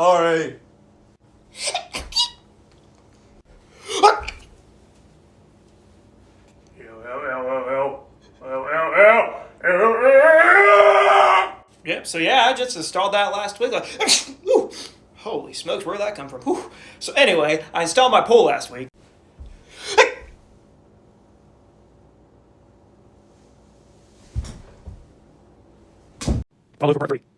sorry. Yep, so yeah, I just installed that last week. Like, whew, holy smokes, where'd that come from? Whew. So anyway, I installed my pole last week. Follow for part 3.